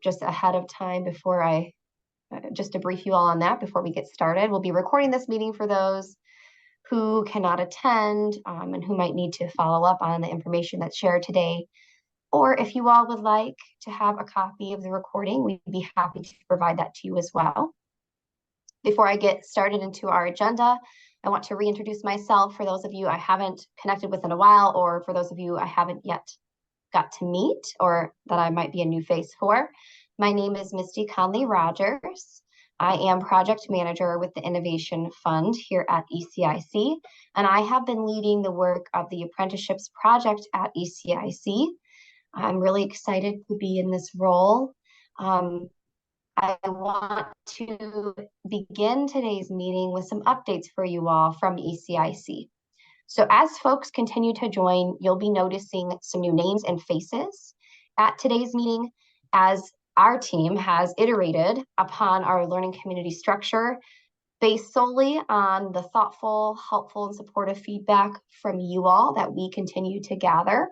just ahead of time before just to brief you all on that before we get started, we'll be recording this meeting for those who cannot attend and who might need to follow up on the information that's shared today. Or if you all would like to have a copy of the recording, we'd be happy to provide that to you as well. Before I get started into our agenda, I want to reintroduce myself for those of you I haven't connected with in a while, or for those of you I haven't yet got to meet, or that I might be a new face for. My name is Misty Conley Rogers. I am project manager with the Innovation Fund here at ECIC, and I have been leading the work of the apprenticeships project at ECIC. I'm really excited to be in this role. I want to begin today's meeting with some updates for you all from ECIC. So as folks continue to join, you'll be noticing some new names and faces at today's meeting, as our team has iterated upon our learning community structure based solely on the thoughtful, helpful, and supportive feedback from you all that we continue to gather.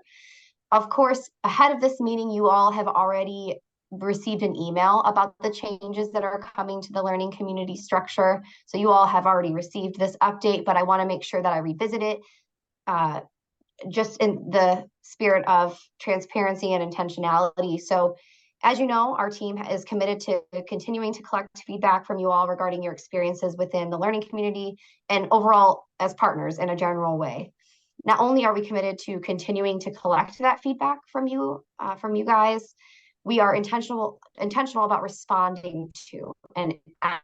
Of course, ahead of this meeting, you all have already received an email about the changes that are coming to the learning community structure. So you all have already received this update, but I want to make sure that I revisit it just in the spirit of transparency and intentionality. So as you know, our team is committed to continuing to collect feedback from you all regarding your experiences within the learning community and overall as partners in a general way. Not only are we committed to continuing to collect that feedback from you guys, we are intentional about responding to and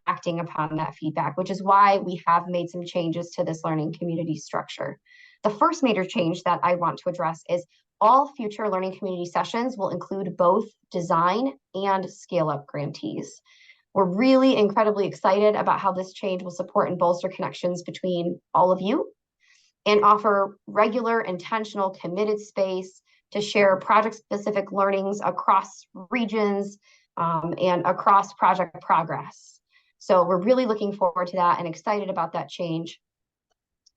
acting upon that feedback, which is why we have made some changes to this learning community structure. The first major change that I want to address is all future learning community sessions will include both design and scale-up grantees. We're really incredibly excited about how this change will support and bolster connections between all of you and offer regular, intentional, committed space to share project-specific learnings across regions and across project progress. So we're really looking forward to that and excited about that change.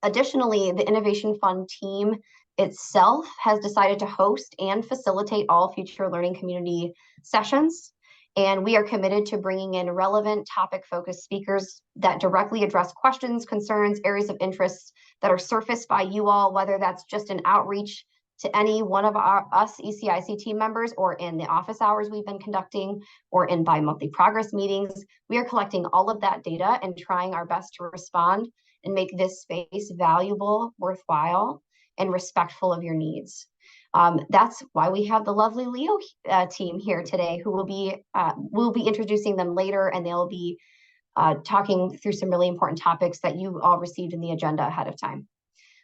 Additionally, the Innovation Fund team itself has decided to host and facilitate all future learning community sessions. And we are committed to bringing in relevant topic-focused speakers that directly address questions, concerns, areas of interest that are surfaced by you all, whether that's just an outreach to any one of us ECIC team members, or in the office hours we've been conducting, or in bi-monthly progress meetings. We are collecting all of that data and trying our best to respond and make this space valuable, worthwhile, and respectful of your needs. That's why we have the lovely Leo team here today, who we'll be introducing them later, and they'll be talking through some really important topics that you all received in the agenda ahead of time.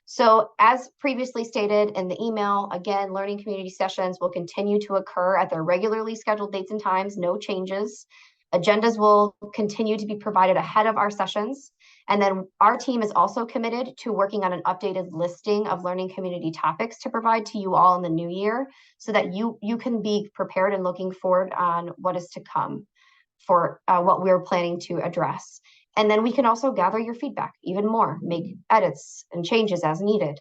So as previously stated in the email, again, learning community sessions will continue to occur at their regularly scheduled dates and times, no changes. Agendas will continue to be provided ahead of our sessions. And then our team is also committed to working on an updated listing of learning community topics to provide to you all in the new year, so that you can be prepared and looking forward on what is to come for what we're planning to address. And then we can also gather your feedback even more, make edits and changes as needed.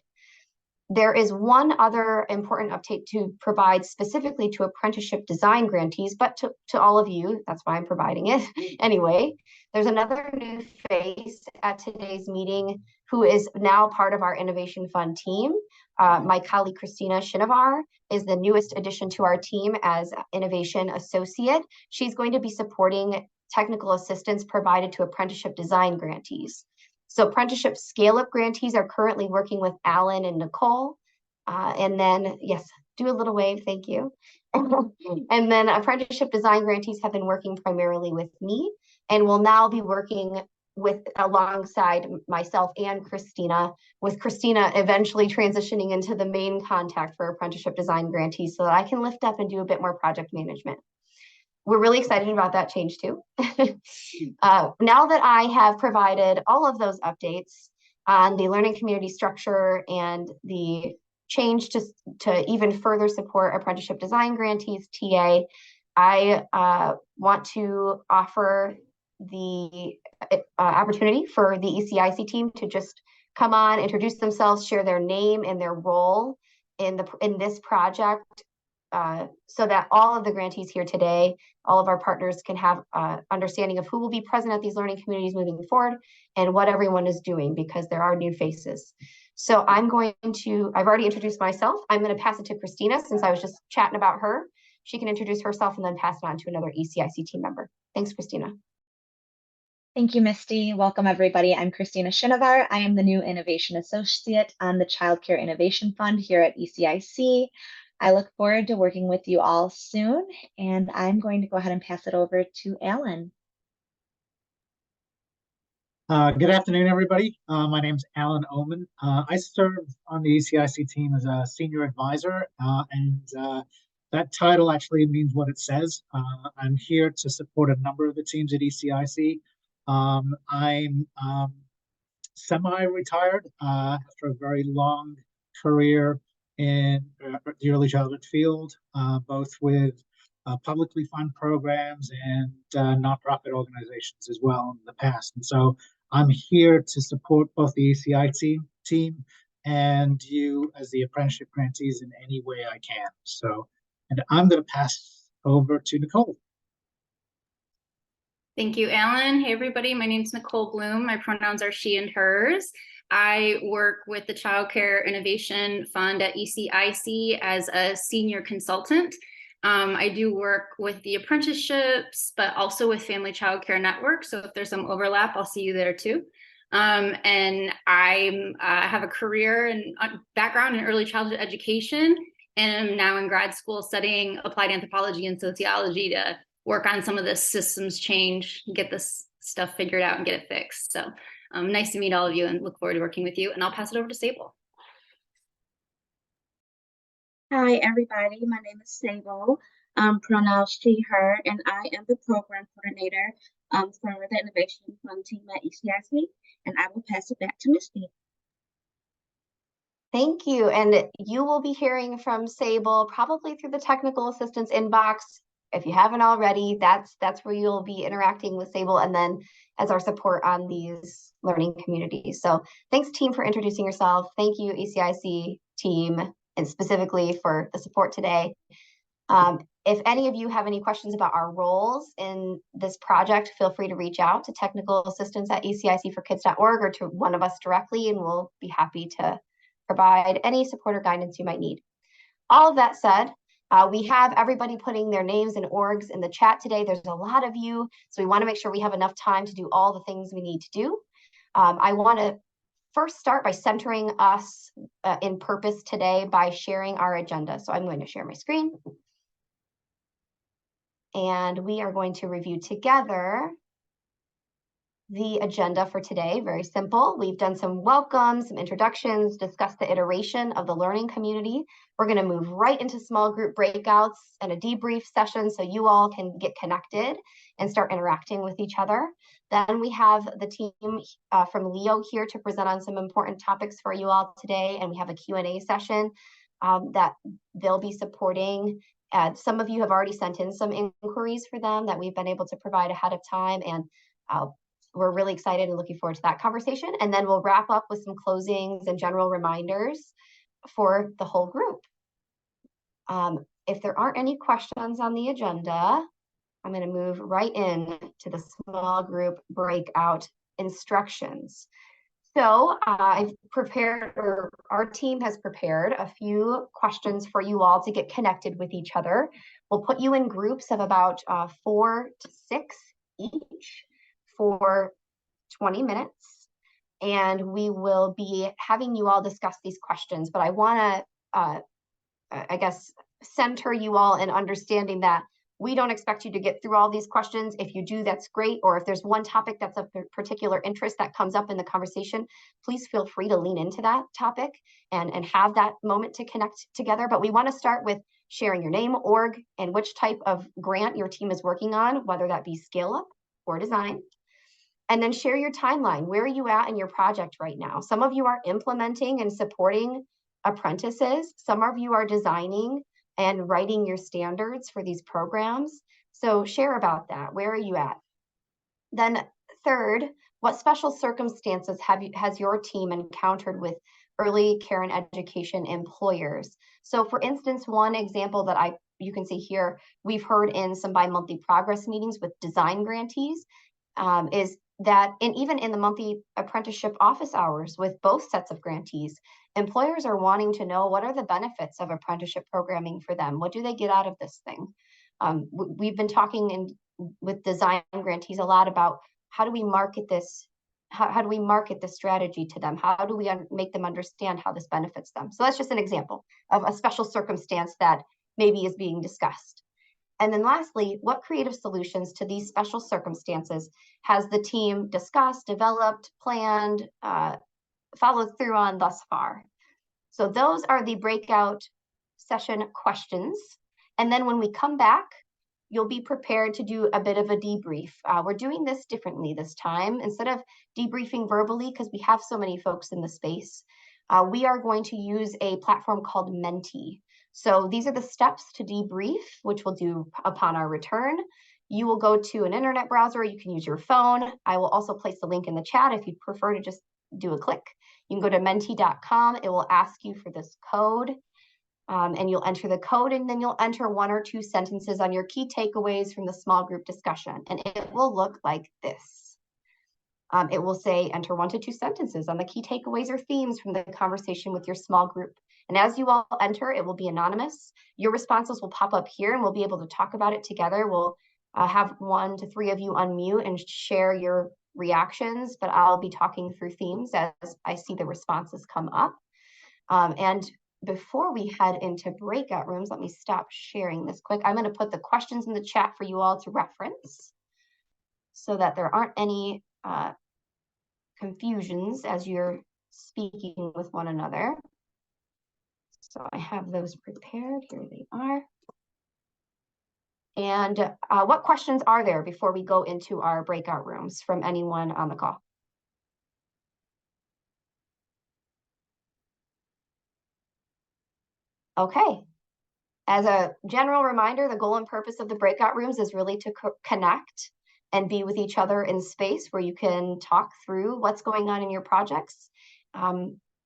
There is one other important update to provide specifically to apprenticeship design grantees, but to all of you, that's why I'm providing it anyway. There's another new face at today's meeting who is now part of our Innovation Fund team. My colleague, Christina Shinovar, is the newest addition to our team as Innovation Associate. She's going to be supporting technical assistance provided to apprenticeship design grantees. So apprenticeship scale-up grantees are currently working with Alan and Nicole. And then, yes, do a little wave, thank you. And then apprenticeship design grantees have been working primarily with me, and will now be working alongside myself and Christina, with Christina eventually transitioning into the main contact for apprenticeship design grantees, so that I can lift up and do a bit more project management. We're really excited about that change too. Now that I have provided all of those updates on the learning community structure and the change to even further support apprenticeship design grantees, TA, I want to offer the opportunity for the ECIC team to just come on, introduce themselves, share their name and their role in this project so that all of the grantees here today, all of our partners can have understanding of who will be present at these learning communities moving forward and what everyone is doing, because there are new faces. So I've already introduced myself. I'm going to pass it to Christina since I was just chatting about her. She can introduce herself and then pass it on to another ECIC team member. Thanks, Christina. Thank you, Misty. Welcome, everybody. I'm Christina Shinovar. I am the new Innovation Associate on the Child Care Innovation Fund here at ECIC. I look forward to working with you all soon, and I'm going to go ahead and pass it over to Alan. Good afternoon, everybody. My name is Alan Oman. I serve on the ECIC team as a senior advisor, and that title actually means what it says. I'm here to support a number of the teams at ECIC. I'm semi-retired after a very long career in the early childhood field, both with publicly funded programs and nonprofit organizations as well in the past. And so I'm here to support both the ECIC team and you as the apprenticeship grantees in any way I can. So, and I'm going to pass over to Nicole. Thank you, Alan. Hey, everybody. My name is Nicole Bloom. My pronouns are she and hers. I work with the Child Care Innovation Fund at ECIC as a senior consultant. I do work with the apprenticeships, but also with Family Child Care Network. So if there's some overlap, I'll see you there too. And I have a career and background in early childhood education, and I'm now in grad school studying applied anthropology and sociology to work on some of this systems change, get this stuff figured out and get it fixed. So nice to meet all of you and look forward to working with you. And I'll pass it over to Sable. Hi, everybody. My name is Sable, pronouns she, her, and I am the program coordinator for the Innovation Fund team at ECIC, and I will pass it back to Misty. Thank you. And you will be hearing from Sable probably through the technical assistance inbox. If you haven't already, that's where you'll be interacting with Sable, and then as our support on these learning communities. So thanks, team, for introducing yourself. Thank you, ECIC team, and specifically for the support today. If any of you have any questions about our roles in this project, feel free to reach out to technical assistance at ecicforkids.org or to one of us directly, and we'll be happy to provide any support or guidance you might need. All of that said, we have everybody putting their names and orgs in the chat today. There's a lot of you, so we want to make sure we have enough time to do all the things we need to do. I want to first start by centering us in purpose today by sharing our agenda. So I'm going to share my screen. And we are going to review together the agenda for today. Very simple. We've done some welcomes, some introductions, discussed the iteration of the learning community. We're going to move right into small group breakouts and a debrief session so you all can get connected and start interacting with each other. Then we have the team from Leo here to present on some important topics for you all today, and we have a Q&A session that they'll be supporting. Some of you have already sent in some inquiries for them that we've been able to provide ahead of time, and we're really excited and looking forward to that conversation. And then we'll wrap up with some closings and general reminders for the whole group. If there aren't any questions on the agenda, I'm going to move right in to the small group breakout instructions. So I've prepared, or our team has prepared a few questions for you all to get connected with each other. We'll put you in groups of about 4 to 6 each for 20 minutes. And we will be having you all discuss these questions, but I want to, I guess, center you all in understanding that we don't expect you to get through all these questions. If you do, that's great. Or if there's one topic that's of particular interest that comes up in the conversation, please feel free to lean into that topic and have that moment to connect together. But we want to start with sharing your name, org, and which type of grant your team is working on, whether that be scale up or design. And then share your timeline. Where are you at in your project right now? Some of you are implementing and supporting apprentices. Some of you are designing and writing your standards for these programs. So share about that. Where are you at? Then third, what special circumstances has your team encountered with early care and education employers? So for instance, one example that I you can see here, we've heard in some bi-monthly progress meetings with design grantees, is that even in the monthly apprenticeship office hours with both sets of grantees, employers are wanting to know what are the benefits of apprenticeship programming for them? What do they get out of this thing? We've been talking with design grantees a lot about how do we market this? How do we market this strategy to them? How do we make them understand how this benefits them? So that's just an example of a special circumstance that maybe is being discussed. And then lastly, what creative solutions to these special circumstances has the team discussed, developed, planned, followed through on thus far? So those are the breakout session questions. And then when we come back, you'll be prepared to do a bit of a debrief. We're doing this differently this time. Instead of debriefing verbally, because we have so many folks in the space, we are going to use a platform called Menti. So these are the steps to debrief, which we'll do upon our return. You will go to an internet browser. You can use your phone. I will also place the link in the chat if you prefer to just do a click. You can go to menti.com. It will ask you for this code. And you'll enter the code, and then you'll enter 1 or 2 sentences on your key takeaways from the small group discussion. And it will look like this. It will say enter 1 to 2 sentences on the key takeaways or themes from the conversation with your small group. And as you all enter, it will be anonymous. Your responses will pop up here, and we'll be able to talk about it together. We'll have 1 to 3 of you unmute and share your reactions, but I'll be talking through themes as I see the responses come up. And before we head into breakout rooms, let me stop sharing this quick. I'm going to put the questions in the chat for you all to reference so that there aren't any confusions as you're speaking with one another. So I have those prepared. Here they are. And what questions are there before we go into our breakout rooms from anyone on the call? Okay. As a general reminder, the goal and purpose of the breakout rooms is really to connect and be with each other in space where you can talk through what's going on in your projects.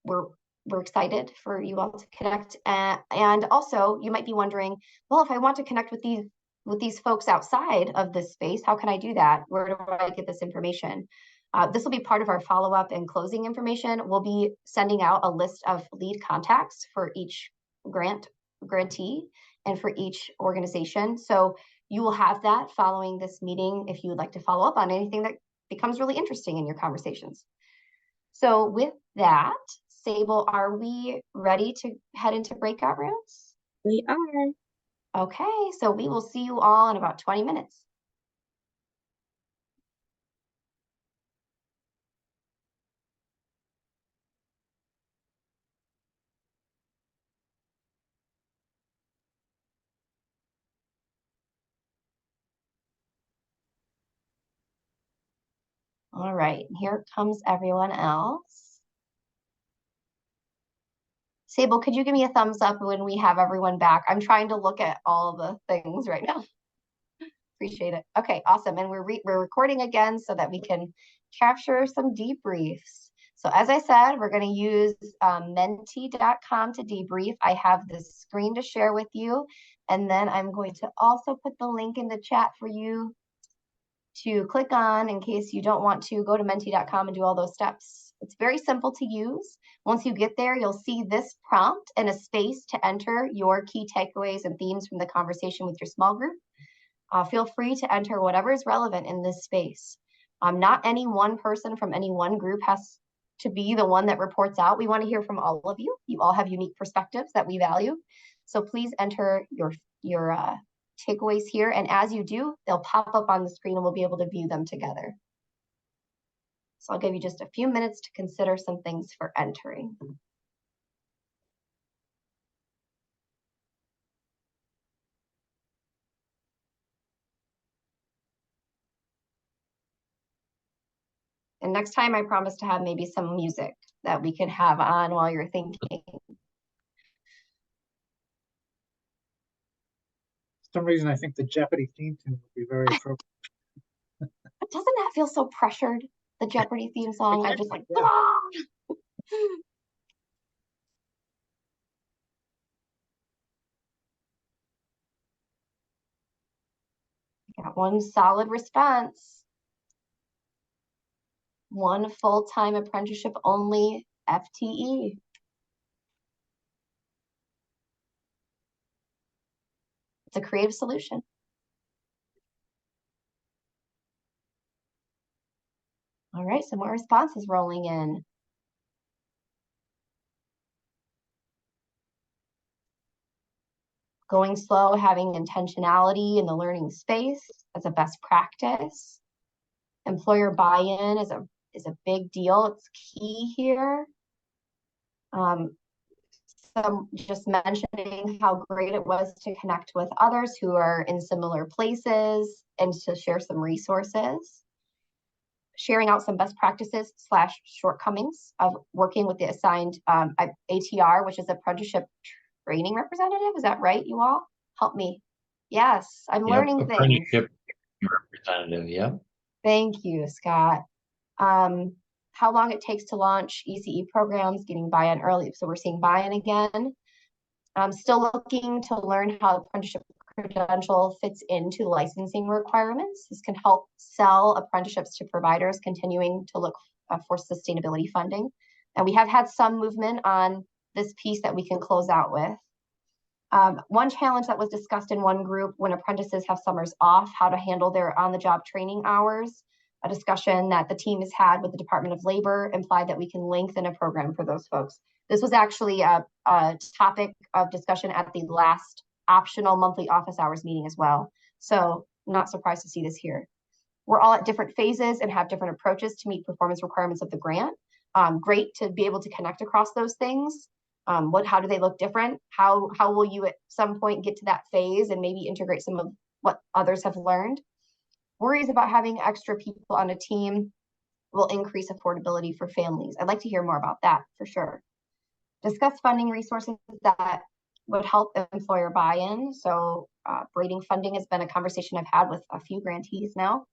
We're excited for you all to connect. And also, you might be wondering, well, if I want to connect with these folks outside of this space, how can I do that? Where do I get this information? This will be part of our follow-up and closing information. We'll be sending out a list of lead contacts for each grantee and for each organization. So you will have that following this meeting if you would like to follow up on anything that becomes really interesting in your conversations. So with that, Sable, are we ready to head into breakout rooms? We are. Okay, so we will see you all in about 20 minutes. All right, here comes everyone else. Sable, could you give me a thumbs up when we have everyone back? I'm trying to look at all the things right now. Appreciate it. Okay, awesome. And we're recording again so that we can capture some debriefs. So as I said, we're going to use menti.com to debrief. I have the screen to share with you. And then I'm going to also put the link in the chat for you to click on in case you don't want to go to menti.com and do all those steps. It's very simple to use. Once you get there, you'll see this prompt and a space to enter your key takeaways and themes from the conversation with your small group. Feel free to enter whatever is relevant in this space. Not any one person from any one group has to be the one that reports out. We want to hear from all of you. You all have unique perspectives that we value. So please enter your takeaways here. And as you do, they'll pop up on the screen and we'll be able to view them together. So I'll give you just a few minutes to consider some things for entering. And next time I promise to have maybe some music that we can have on while you're thinking. For some reason, I think the Jeopardy theme tune would be very appropriate. Doesn't that feel so pressured? The Jeopardy theme song. I'm just like, Yeah. ah! Got one solid response. One full-time apprenticeship only FTE. It's a creative solution. All right, some more responses rolling in. Going slow, having intentionality in the learning space as a best practice. Employer buy-in is a big deal. It's key here. Some just mentioning how great it was to connect with others who are in similar places and to share some resources. Sharing out some best practices / shortcomings of working with the assigned ATR, which is Apprenticeship Training Representative. Is that right, you all? Help me. Yes, I'm learning things. Apprenticeship Representative, yeah. Thank you, Scott. How long it takes to launch ECE programs, getting buy-in early. So we're seeing buy-in again. I'm still looking to learn how apprenticeship credential fits into licensing requirements. This can help sell apprenticeships to providers continuing to look for sustainability funding. And we have had some movement on this piece that we can close out with. One challenge that was discussed in one group when apprentices have summers off, how to handle their on-the-job training hours. A discussion that the team has had with the Department of Labor implied that we can lengthen a program for those folks. This was actually a topic of discussion at the last optional monthly office hours meeting as well. So not surprised to see this here. We're all at different phases and have different approaches to meet performance requirements of the grant. Great to be able to connect across those things. How do they look different? How will you at some point get to that phase and maybe integrate some of what others have learned? Worries about having extra people on a team will increase affordability for families. I'd like to hear more about that for sure. Discuss funding resources that would help employer buy-in. So braiding funding has been a conversation I've had with a few grantees now.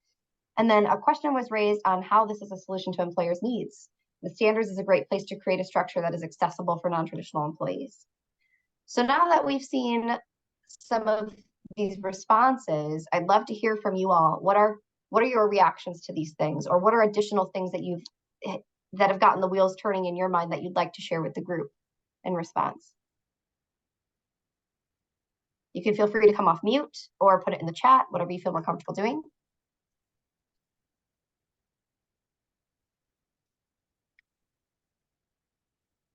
And then a question was raised on how this is a solution to employers' needs. The standards is a great place to create a structure that is accessible for non-traditional employees. So now that we've seen some of these responses, I'd love to hear from you all. What are your reactions to these things, or what are additional things that have gotten the wheels turning in your mind that you'd like to share with the group in response? You can feel free to come off mute or put it in the chat, whatever you feel more comfortable doing.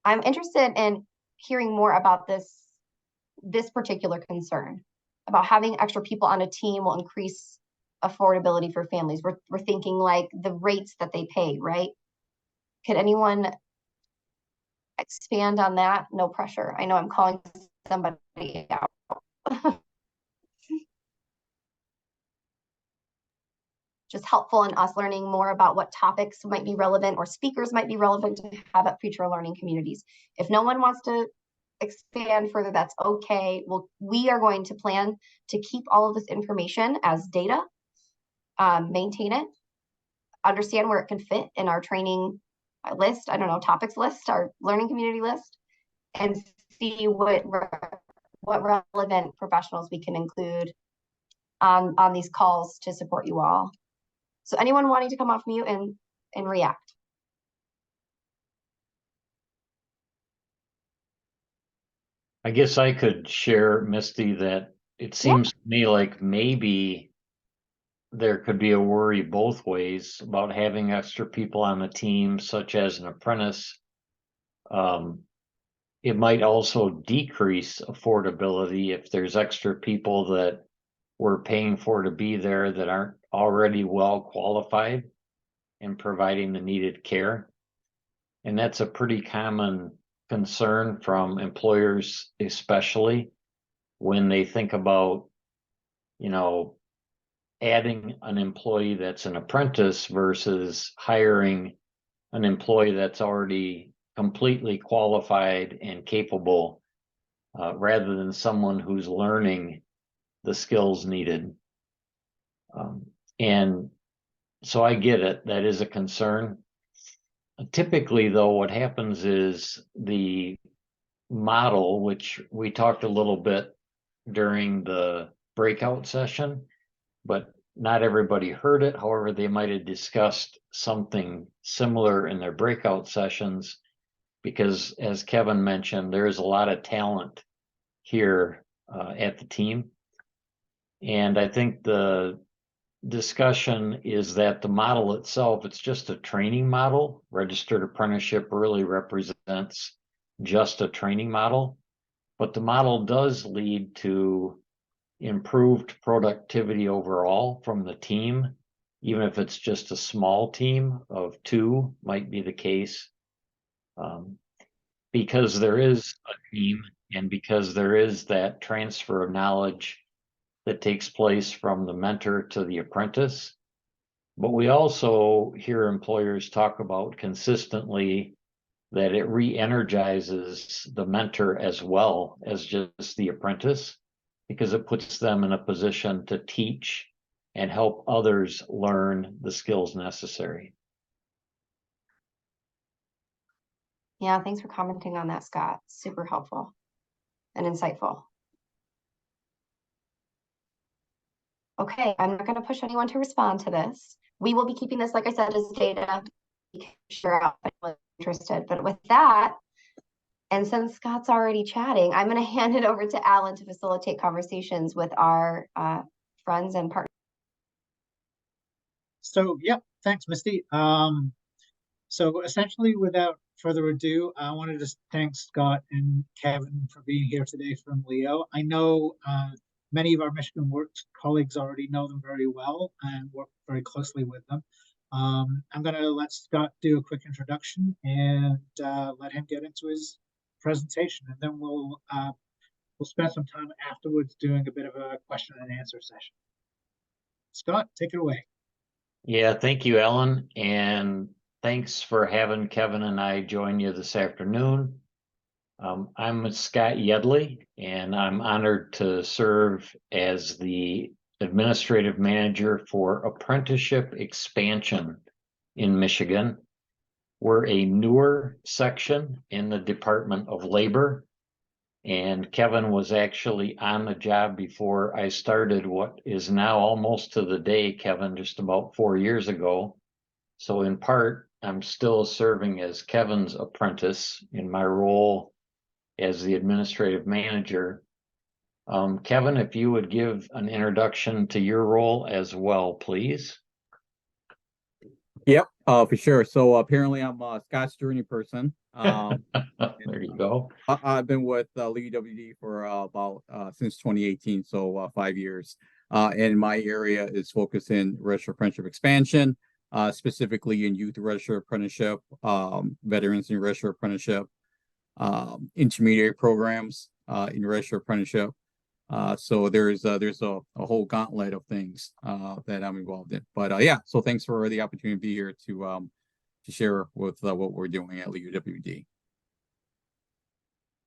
I'm interested in hearing more about this particular concern about having extra people on a team will increase affordability for families. We're thinking like the rates that they pay, right? Could anyone expand on that? No pressure. I know I'm calling somebody out. Just helpful in us learning more about what topics might be relevant or speakers might be relevant to have at future learning communities. If no one wants to expand further, that's okay. Well, we are going to plan to keep all of this information as data, maintain it, understand where it can fit in our training list, I don't know, topics list, our learning community list, and see what relevant professionals we can include on these calls to support you all. So anyone wanting to come off mute and react? I guess I could share, Misty, that it seems to me like maybe there could be a worry both ways about having extra people on the team, such as an apprentice. It might also decrease affordability if there's extra people that we're paying for to be there that aren't already well qualified in providing the needed care. And that's a pretty common concern from employers, especially when they think about, adding an employee that's an apprentice versus hiring an employee that's already completely qualified and capable, rather than someone who's learning the skills needed. And so I get it, that is a concern. Typically, though, what happens is the model, which we talked a little bit during the breakout session, but not everybody heard it. However, they might have discussed something similar in their breakout sessions, because as Kevin mentioned, there is a lot of talent here at the team. And I think the discussion is that the model itself, it's just a training model. Registered apprenticeship really represents just a training model, but the model does lead to improved productivity overall from the team, even if it's just a small team of 2 might be the case. Because there is a team and because there is that transfer of knowledge that takes place from the mentor to the apprentice. But we also hear employers talk about consistently that it re-energizes the mentor as well as just the apprentice, because it puts them in a position to teach and help others learn the skills necessary. Yeah, thanks for commenting on that, Scott. Super helpful and insightful. Okay, I'm not going to push anyone to respond to this. We will be keeping this, like I said, as data. Share out if anyone's interested. But with that, and since Scott's already chatting, I'm going to hand it over to Alan to facilitate conversations with our friends and partners. So, yeah, thanks, Misty. So essentially, without further ado, I wanted to thank Scott and Kevin for being here today from Leo. I know many of our Michigan Works colleagues already know them very well and work very closely with them. I'm going to let Scott do a quick introduction and let him get into his presentation, and then we'll spend some time afterwards doing a bit of a question and answer session. Scott, take it away. Yeah, thank you, Ellen, and thanks for having Kevin and I join you this afternoon. I'm Scott Yedley, and I'm honored to serve as the administrative manager for Apprenticeship Expansion in Michigan. We're a newer section in the Department of Labor, and Kevin was actually on the job before I started what is now almost to the day, Kevin, just about 4 years ago. So in part, I'm still serving as Kevin's apprentice in my role as the administrative manager. Kevin, if you would give an introduction to your role as well, please. Yep, for sure. So apparently I'm Scott's journey person. There you go. I've been with LEWD for about since 2018, so 5 years. And my area is focused in registered apprenticeship expansion, specifically in youth registered apprenticeship, veterans in registered apprenticeship, intermediate programs in registered apprenticeship. So there's a whole gauntlet of things that I'm involved in. But yeah, so thanks for the opportunity to be here to share with what we're doing at LEWD.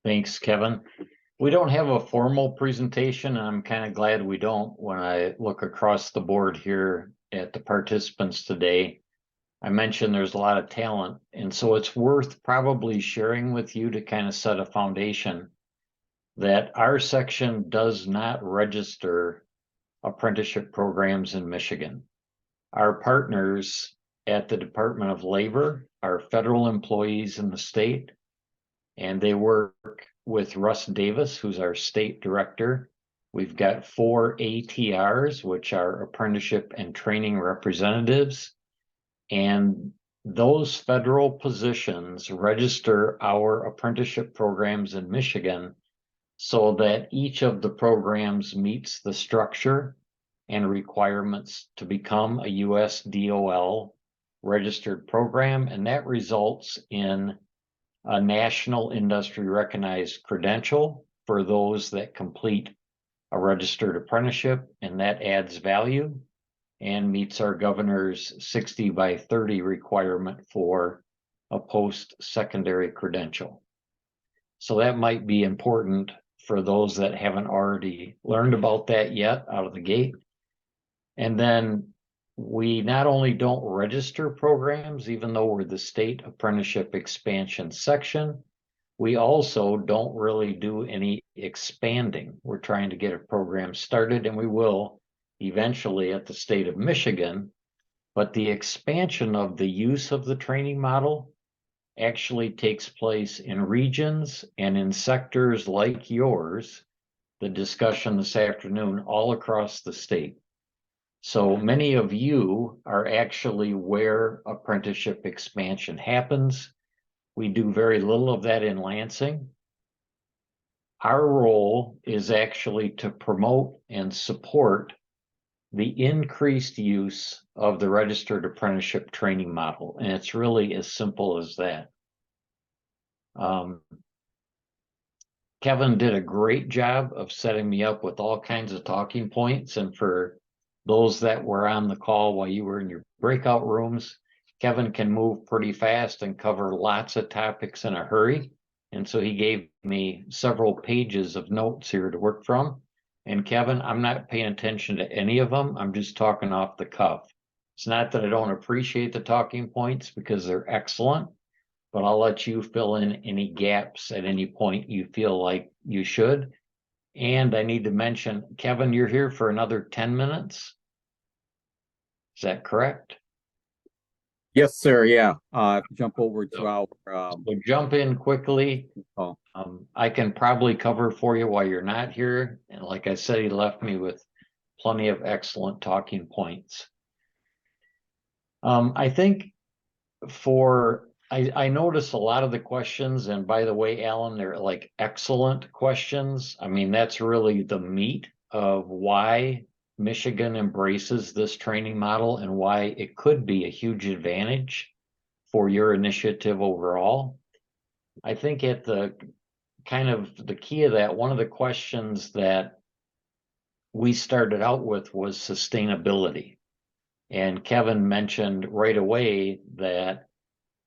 Thanks, Kevin. We don't have a formal presentation, and I'm kind of glad we don't. When I look across the board here at the participants today, I mentioned there's a lot of talent, and so it's worth probably sharing with you to kind of set a foundation that our section does not register apprenticeship programs in Michigan. Our partners at the Department of Labor are federal employees in the state, and they work with Russ Davis, who's our state director. We've got 4 ATRs, which are apprenticeship and training representatives, and those federal positions register our apprenticeship programs in Michigan so that each of the programs meets the structure and requirements to become a US DOL registered program, and that results in a national industry recognized credential for those that complete a registered apprenticeship, and that adds value and meets our governor's 60 by 30 requirement for a post-secondary credential. So that might be important for those that haven't already learned about that yet out of the gate. And then we not only don't register programs, even though we're the state apprenticeship expansion section, we also don't really do any expanding. We're trying to get a program started, and we will eventually at the state of Michigan, but the expansion of the use of the training model actually takes place in regions and in sectors like yours, the discussion this afternoon, all across the state. So many of you are actually where apprenticeship expansion happens. We do very little of that in Lansing. Our role is actually to promote and support the increased use of the registered apprenticeship training model. And it's really as simple as that. Kevin did a great job of setting me up with all kinds of talking points. And for those that were on the call while you were in your breakout rooms, Kevin can move pretty fast and cover lots of topics in a hurry. And so he gave me several pages of notes here to work from. And Kevin, I'm not paying attention to any of them. I'm just talking off the cuff. It's not that I don't appreciate the talking points because they're excellent, but I'll let you fill in any gaps at any point you feel like you should. And I need to mention, Kevin, you're here for another 10 minutes. Is that correct? Yes, sir. Yeah. Jump over to our. So jump in quickly. Oh. I can probably cover for you while you're not here. And like I said, he left me with plenty of excellent talking points. I think I notice a lot of the questions, and by the way, Alan, they're like excellent questions. I mean, that's really the meat of why Michigan embraces this training model and why it could be a huge advantage for your initiative overall. I think at the kind of the key of that, one of the questions that we started out with was sustainability. And Kevin mentioned right away that,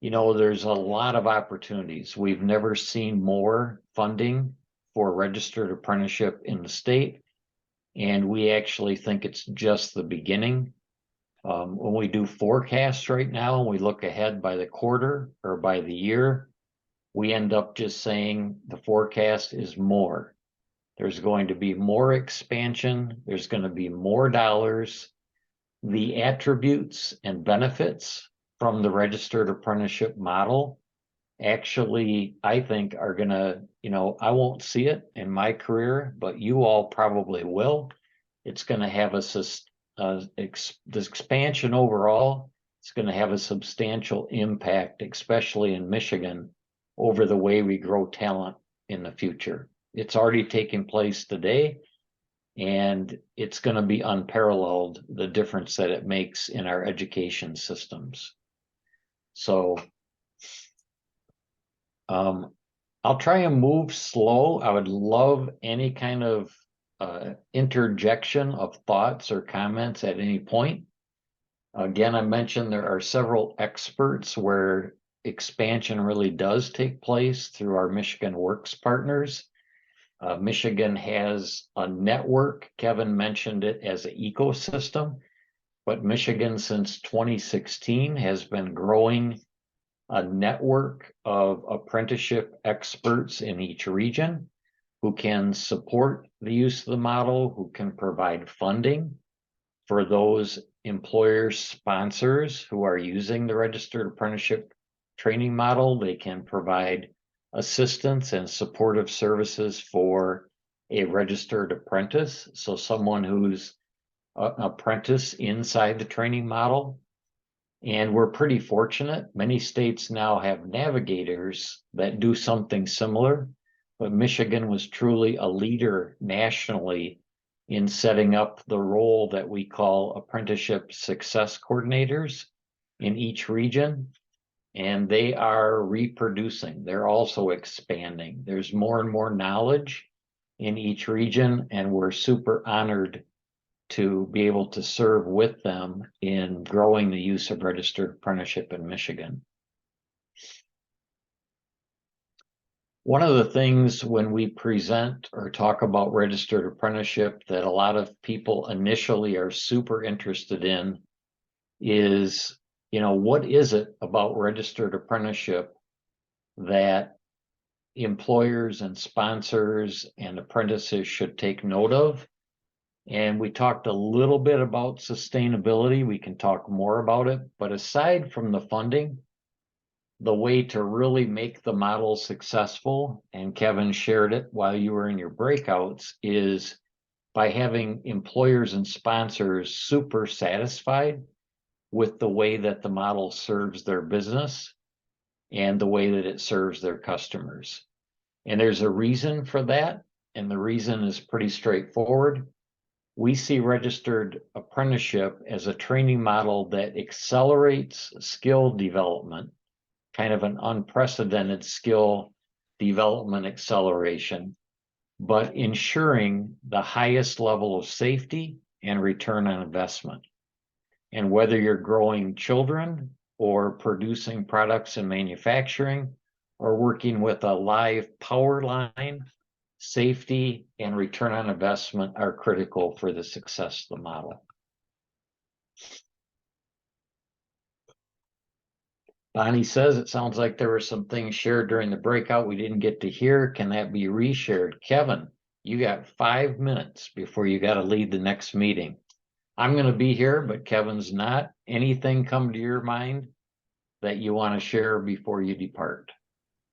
you know, there's a lot of opportunities. We've never seen more funding for registered apprenticeship in the state. And we actually think it's just the beginning. When we do forecasts right now, and we look ahead by the quarter or by the year, we end up just saying the forecast is more. There's going to be more expansion. There's going to be more dollars. The attributes and benefits from the registered apprenticeship model actually, I think, are going to, you know, I won't see it in my career, but you all probably will. It's going to have the expansion overall. It's going to have a substantial impact, especially in Michigan, over the way we grow talent in the future. It's already taking place today, and it's going to be unparalleled, the difference that it makes in our education systems. So I'll try and move slow. I would love any kind of interjection of thoughts or comments at any point. Again, I mentioned there are several experts where expansion really does take place through our Michigan Works partners. Michigan has a network. Kevin mentioned it as an ecosystem, but Michigan since 2016 has been growing a network of apprenticeship experts in each region who can support the use of the model, who can provide funding for those employer sponsors who are using the registered apprenticeship training model. They can provide assistance and supportive services for a registered apprentice. So someone who's an apprentice inside the training model. And we're pretty fortunate. Many states now have navigators that do something similar, but Michigan was truly a leader nationally in setting up the role that we call apprenticeship success coordinators in each region. And they are reproducing. They're also expanding. There's more and more knowledge in each region, and we're super honored to be able to serve with them in growing the use of registered apprenticeship in Michigan. One of the things when we present or talk about registered apprenticeship that a lot of people initially are super interested in is, you know, what is it about registered apprenticeship that employers and sponsors and apprentices should take note of? And we talked a little bit about sustainability. We can talk more about it, but aside from the funding, the way to really make the model successful, and Kevin shared it while you were in your breakouts, is by having employers and sponsors super satisfied with the way that the model serves their business and the way that it serves their customers. And there's a reason for that, and the reason is pretty straightforward. We see registered apprenticeship as a training model that accelerates skill development, kind of an unprecedented skill development acceleration, but ensuring the highest level of safety and return on investment. And whether you're growing children or producing products in manufacturing or working with a live power line, safety and return on investment are critical for the success of the model. Bonnie says it sounds like there were some things shared during the breakout we didn't get to hear. Can that be reshared? Kevin, you got 5 minutes before you got to lead the next meeting. I'm going to be here, but Kevin's not. Anything come to your mind that you want to share before you depart?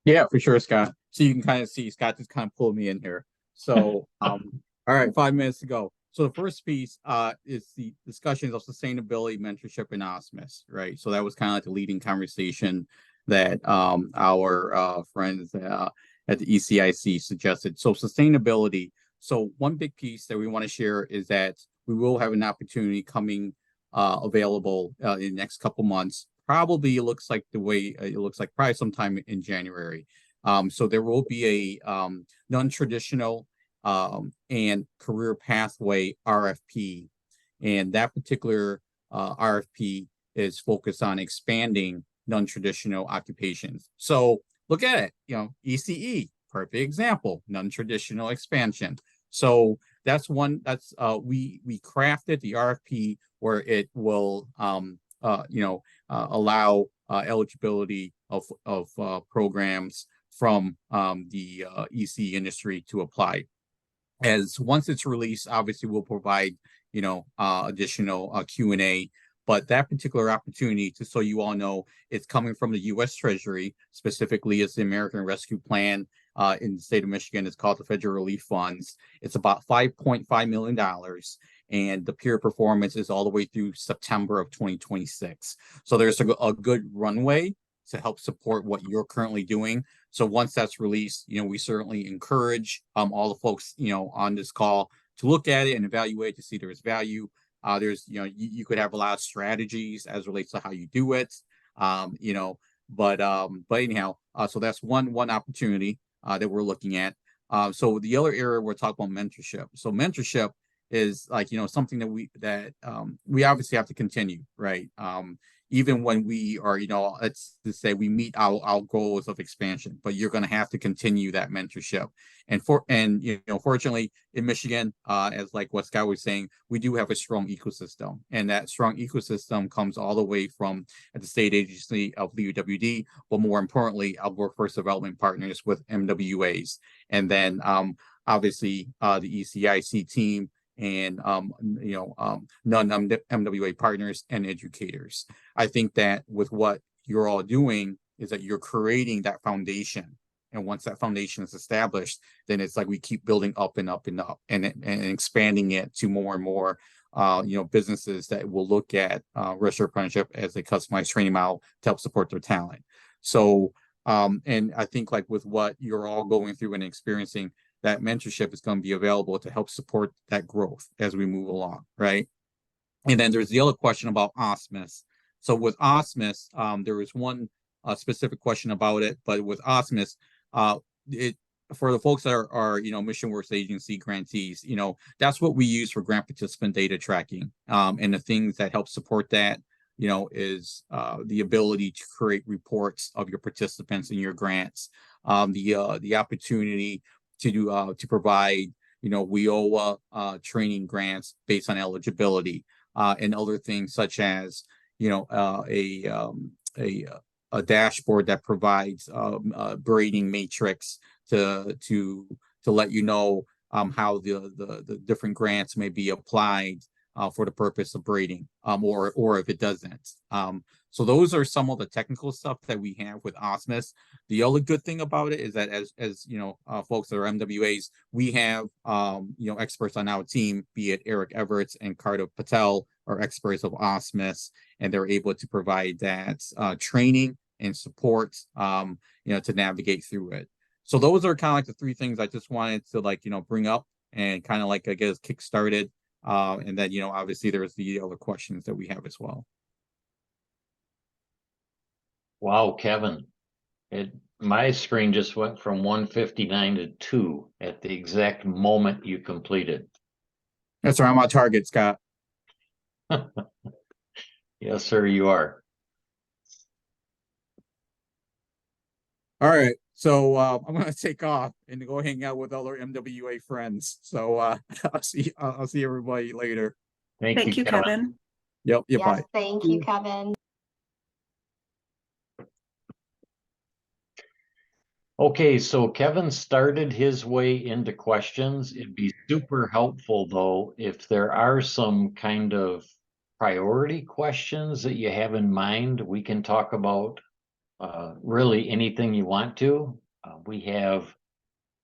Yeah, for sure, Scott. So you can kind of see Scott just kind of pulled me in here. So, all right, 5 minutes to go. So the first piece is the discussions of sustainability, mentorship, and OSMIS, right? So that was kind of like the leading conversation that our friends at the ECIC suggested. So sustainability. So one big piece that we want to share is that we will have an opportunity coming available in the next couple months. Probably it looks like probably sometime in January. So there will be a non-traditional and career pathway RFP, and that particular RFP is focused on expanding non-traditional occupations. So look at it, ECE, perfect example, non-traditional expansion. So that's one that's we crafted the RFP where it will allow eligibility of programs from the EC industry to apply. As once it's released, obviously we'll provide additional Q&A, but that particular opportunity, just so you all know, it's coming from the U.S. Treasury. Specifically, it's the American Rescue Plan in the state of Michigan. It's called the Federal Relief Funds. It's about $5.5 million, and the peer performance is all the way through September of 2026. So there's a good runway to help support what you're currently doing. So once that's released, we certainly encourage all the folks, on this call to look at it and evaluate to see there's value. There's, you could have a lot of strategies as relates to how you do it, but anyhow, so that's one opportunity that we're looking at. So the other area we're talking about mentorship. So mentorship is like, something that we obviously have to continue, right? Even when we are, let's just say we meet our goals of expansion, but you're going to have to continue that mentorship. And fortunately in Michigan, as like what Scott was saying, we do have a strong ecosystem, and that strong ecosystem comes all the way from at the state agency of LUWD, but more importantly, our workforce development partners with MWAs, and then obviously the ECIC team and non-MWA partners and educators. I think that with what you're all doing is that you're creating that foundation. And once that foundation is established, then it's like we keep building up and up and up and expanding it to more and more businesses that will look at registered apprenticeship as a customized training model to help support their talent. So and I think like with what you're all going through and experiencing, that mentorship is going to be available to help support that growth as we move along, right? And then there's the other question about OSMIS. So with OSMIS, there was one specific question about it, but with OSMIS, for the folks that are Mission Works Agency grantees, that's what we use for grant participant data tracking. And the things that help support that, is the ability to create reports of your participants in your grants, the opportunity to provide WIOA training grants based on eligibility, and other things such as a dashboard that provides a grading matrix to let you know how the different grants may be applied for the purpose of braiding, or if it doesn't. So those are some of the technical stuff that we have with OSMIS. The other good thing about it is that as you know, folks that are MWAs, we have you know, experts on our team, be it Eric Everett and Carter Patel, are experts of OSMIS, and they're able to provide that training and support, you know, to navigate through it. So those are kind of like the three things I just wanted to, like, you know, bring up and kind of like, I guess, kick started. And then, you know, obviously there's the other questions that we have as well. Wow, Kevin, my screen just went from 159 to 2 at the exact moment you completed. That's right, I'm on target, Scott. Yes, sir, you are. All right, so I'm gonna take off and go hang out with other MWA friends. So I'll see everybody later. Thank you, Kevin. Yep, Yes, bye. thank you, Kevin. Okay, so Kevin started his way into questions. It'd be super helpful, though, if there are some kind of priority questions that you have in mind. We can talk about really anything you want to. We have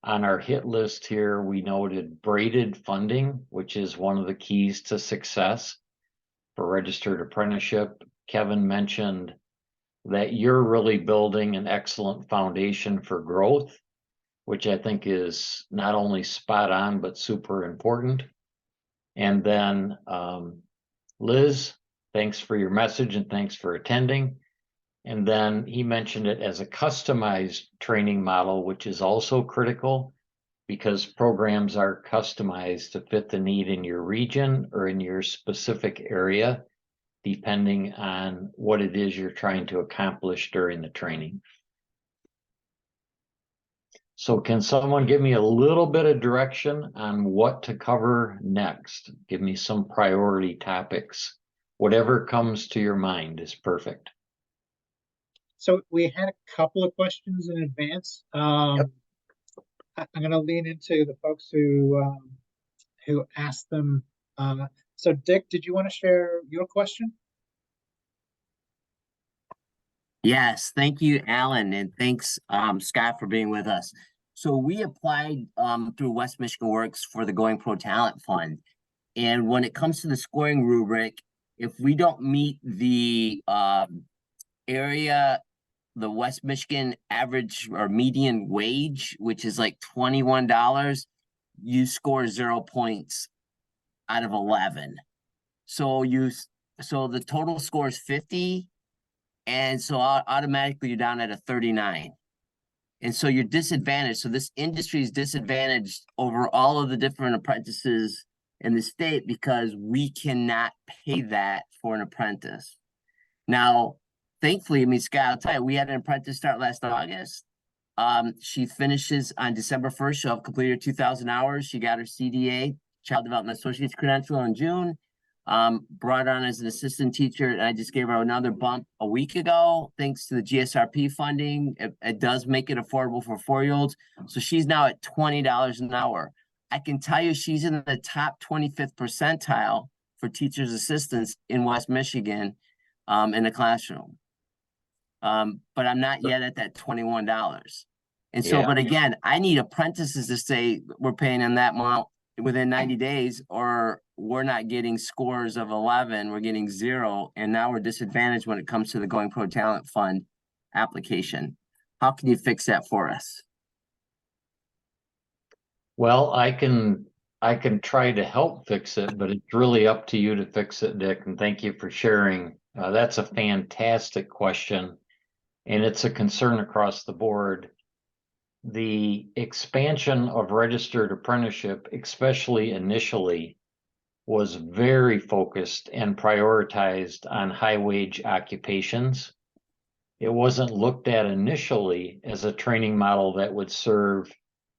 on our hit list here, we noted braided funding, which is one of the keys to success for registered apprenticeship. Kevin mentioned that you're really building an excellent foundation for growth, which I think is not only spot on, but super important. And then Liz, thanks for your message and thanks for attending. And then he mentioned it as a customized training model, which is also critical because programs are customized to fit the need in your region or in your specific area, depending on what it is you're trying to accomplish during the training. So can someone give me a little bit of direction on what to cover next? Give me some priority topics. Whatever comes to your mind is perfect. So we had a couple of questions in advance. I'm going to lean into the folks who asked them. So Dick, did you want to share your question? Yes, thank you, Alan, and thanks, Scott, for being with us. So we applied through West Michigan Works for the Going Pro Talent Fund. And when it comes to the scoring rubric, if we don't meet the the West Michigan average or median wage, which is like $21, you score 0 points out of 11. So the total score is 50. And so automatically you're down at a 39. And so you're disadvantaged. So this industry is disadvantaged over all of the different apprentices in the state because we cannot pay that for an apprentice. Now, thankfully, I mean, Scott, I'll tell you, we had an apprentice start last August. She finishes on December 1st. She'll have completed her 2,000 hours. She got her CDA, Child Development Associate's credential in June. Brought on as an assistant teacher, and I just gave her another bump a week ago, thanks to the GSRP funding. It does make it affordable for 4-year-olds. So she's now at $20 an hour. I can tell you she's in the top 25th percentile for teachers' assistants in West Michigan in the classroom. But I'm not yet at that $21. And so, but again, I need apprentices to say we're paying them that amount within 90 days, or we're not getting scores of 11, we're getting 0, and now we're disadvantaged when it comes to the Going Pro Talent Fund application. How can you fix that for us? Well, I can try to help fix it, but it's really up to you to fix it, Dick, and thank you for sharing. That's a fantastic question, and it's a concern across the board. The expansion of registered apprenticeship, especially initially, was very focused and prioritized on high wage occupations. It wasn't looked at initially as a training model that would serve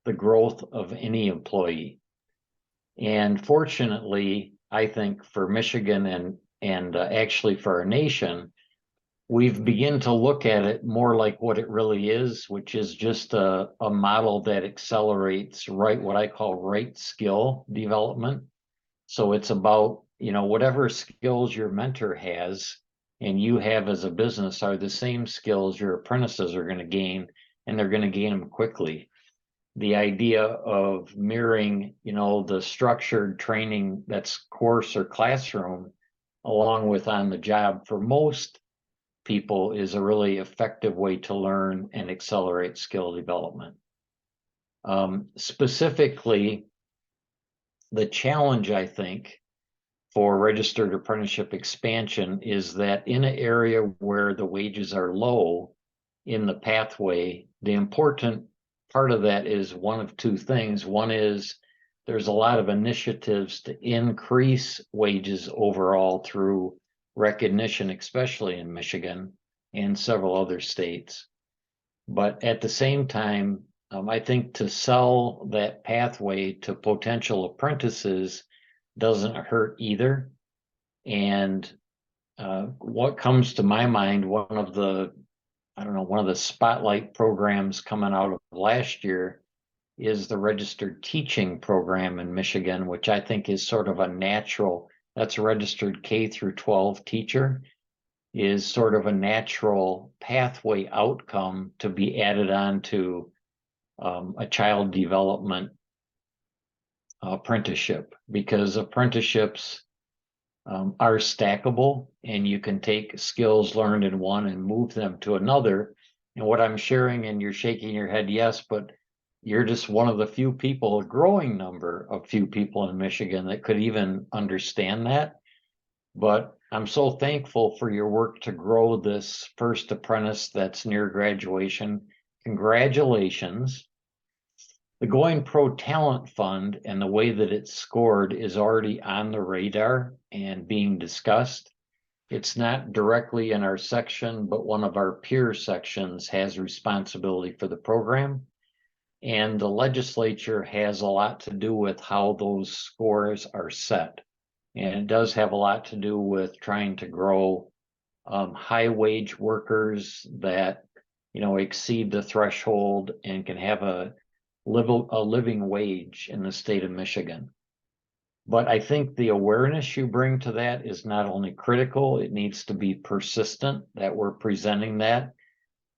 the growth of any employee. And fortunately, I think for Michigan and actually for our nation, we've begun to look at it more like what it really is, which is just a model that accelerates what I call right skill development. So it's about, whatever skills your mentor has and you have as a business are the same skills your apprentices are going to gain, and they're going to gain them quickly. The idea of mirroring, the structured training that's course or classroom along with on the job for most people is a really effective way to learn and accelerate skill development. Specifically, the challenge, I think, for registered apprenticeship expansion is that in an area where the wages are low in the pathway, the important part of that is one of two things. One is there's a lot of initiatives to increase wages overall through recognition, especially in Michigan and several other states. But at the same time, I think to sell that pathway to potential apprentices doesn't hurt either. And what comes to my mind, one of the spotlight programs coming out of last year is the registered teaching program in Michigan, which I think is sort of a natural, that's a registered K through 12 teacher, is sort of a natural pathway outcome to be added on to a child development apprenticeship, because apprenticeships are stackable and you can take skills learned in one and move them to another. And what I'm sharing, and you're shaking your head yes, but you're just one of the few people, a growing number of few people in Michigan that could even understand that. But I'm so thankful for your work to grow this first apprentice that's near graduation. Congratulations. The Going Pro Talent Fund and the way that it's scored is already on the radar and being discussed. It's not directly in our section, but one of our peer sections has responsibility for the program. And the legislature has a lot to do with how those scores are set. And it does have a lot to do with trying to grow high wage workers that, exceed the threshold and can have a living wage in the state of Michigan. But I think the awareness you bring to that is not only critical, it needs to be persistent that we're presenting that.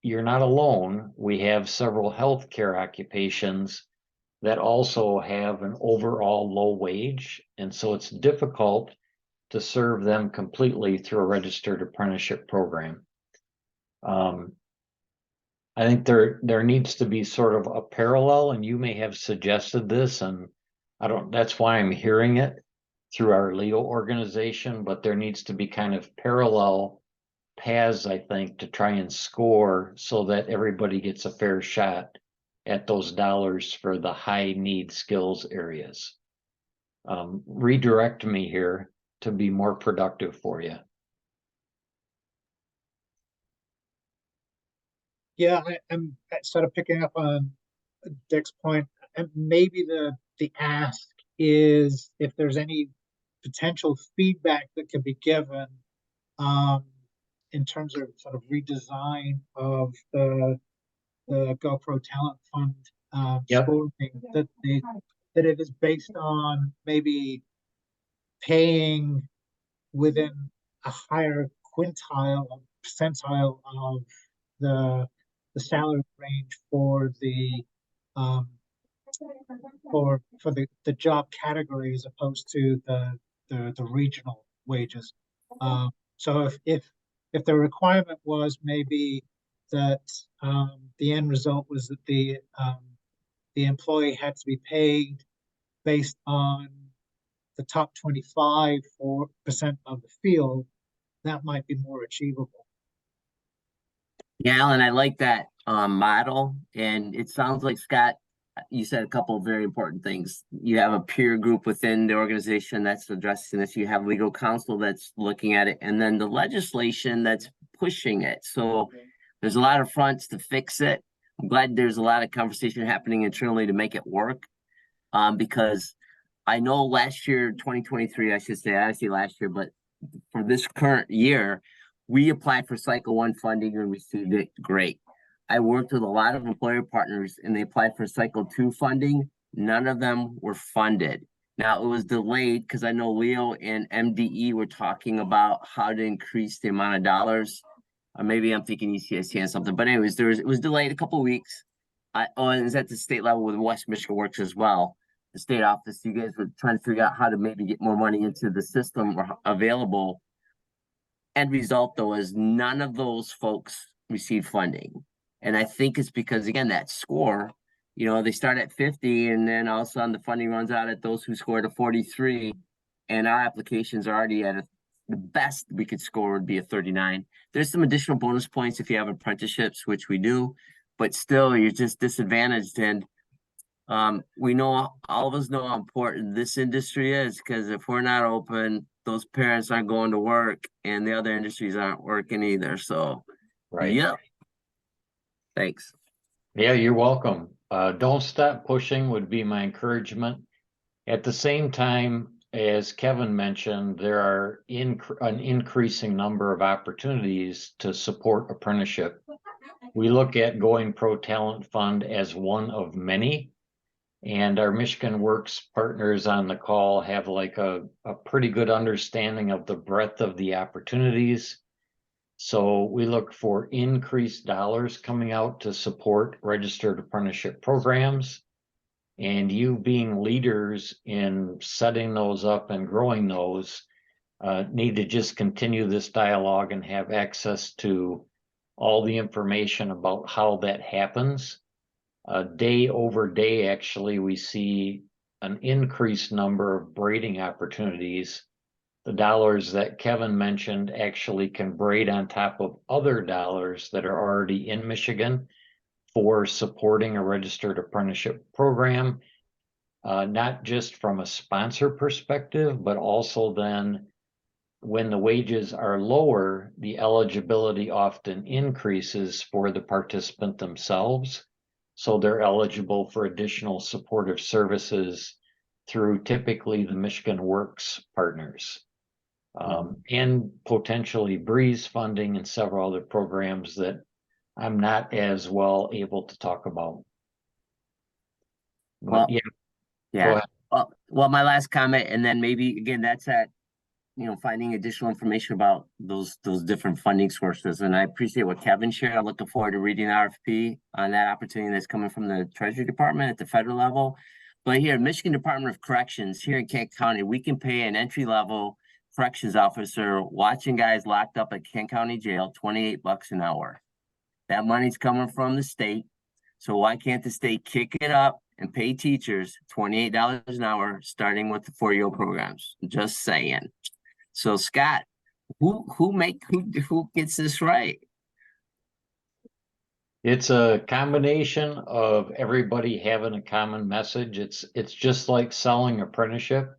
You're not alone. We have several healthcare occupations that also have an overall low wage. And so it's difficult to serve them completely through a registered apprenticeship program. I think there needs to be sort of a parallel, and you may have suggested this, and that's why I'm hearing it through our legal organization, but there needs to be kind of parallel paths, I think, to try and score so that everybody gets a fair shot at those dollars for the high need skills areas. Redirect me here to be more productive for you. Yeah, I'm sort of picking up on Dick's point, and maybe the ask is if there's any potential feedback that could be given in terms of sort of redesign of the GoPro Talent Fund scoring, that it is based on maybe paying within a higher percentile of the salary range for the the job category as opposed to the regional wages. So if the requirement was maybe that the end result was that the employee had to be paid based on the top 25% of the field, that might be more achievable. Yeah, Alan, I like that model, and it sounds like, Scott, you said a couple of very important things. You have a peer group within the organization that's addressing this. You have legal counsel that's looking at it, and then the legislation that's pushing it. So there's a lot of fronts to fix it. I'm glad there's a lot of conversation happening internally to make it work, because I know last year, 2023, I should say, I see last year, but for this current year, We applied for cycle 1 funding and received it. Great. I worked with a lot of employer partners and they applied for cycle 2 funding. None of them were funded. Now it was delayed because I know Leo and MDE were talking about how to increase the amount of dollars. Or maybe I'm thinking ECIC and something, but anyways, it was delayed a couple of weeks. And it was at the state level with West Michigan Works as well. The state office, you guys were trying to figure out how to maybe get more money into the system or available. End result though is none of those folks received funding. And I think it's because, again, that score, you know, they start at 50 and then all of a sudden the funding runs out at those who scored a 43. And our applications are already at the best we could score would be a 39. There's some additional bonus points if you have apprenticeships, which we do, but still you're just disadvantaged. And we know, all of us know how important this industry is, because if we're not open, those parents aren't going to work and the other industries aren't working either. So, Right. yeah. Thanks. Yeah, you're welcome. Don't stop pushing would be my encouragement. At the same time, as Kevin mentioned, there are an increasing number of opportunities to support apprenticeship. We look at Going Pro Talent Fund as one of many, and our Michigan Works partners on the call have like a pretty good understanding of the breadth of the opportunities. So we look for increased dollars coming out to support registered apprenticeship programs. And you being leaders in setting those up and growing those need to just continue this dialogue and have access to all the information about how that happens. Day over day, actually, we see an increased number of braiding opportunities. The dollars that Kevin mentioned actually can braid on top of other dollars that are already in Michigan for supporting a registered apprenticeship program, not just from a sponsor perspective, but also then when the wages are lower, the eligibility often increases for the participant themselves. So they're eligible for additional supportive services through typically the Michigan Works partners. And potentially Breeze funding and several other programs that I'm not as well able to talk about. But Well, yeah, go ahead. Well, my last comment, and then maybe again, that's at, you know, finding additional information about those different funding sources. And I appreciate what Kevin shared. I'm looking forward to reading RFP on that opportunity that's coming from the Treasury Department at the federal level. But here, Michigan Department of Corrections here in Kent County, we can pay an entry-level corrections officer watching guys locked up at Kent County Jail $28 an hour. That money's coming from the state. So why can't the state kick it up and pay teachers $28 an hour, starting with the 4-year programs? Just saying. So Scott, who gets this right? It's a combination of everybody having a common message. It's just like selling apprenticeship.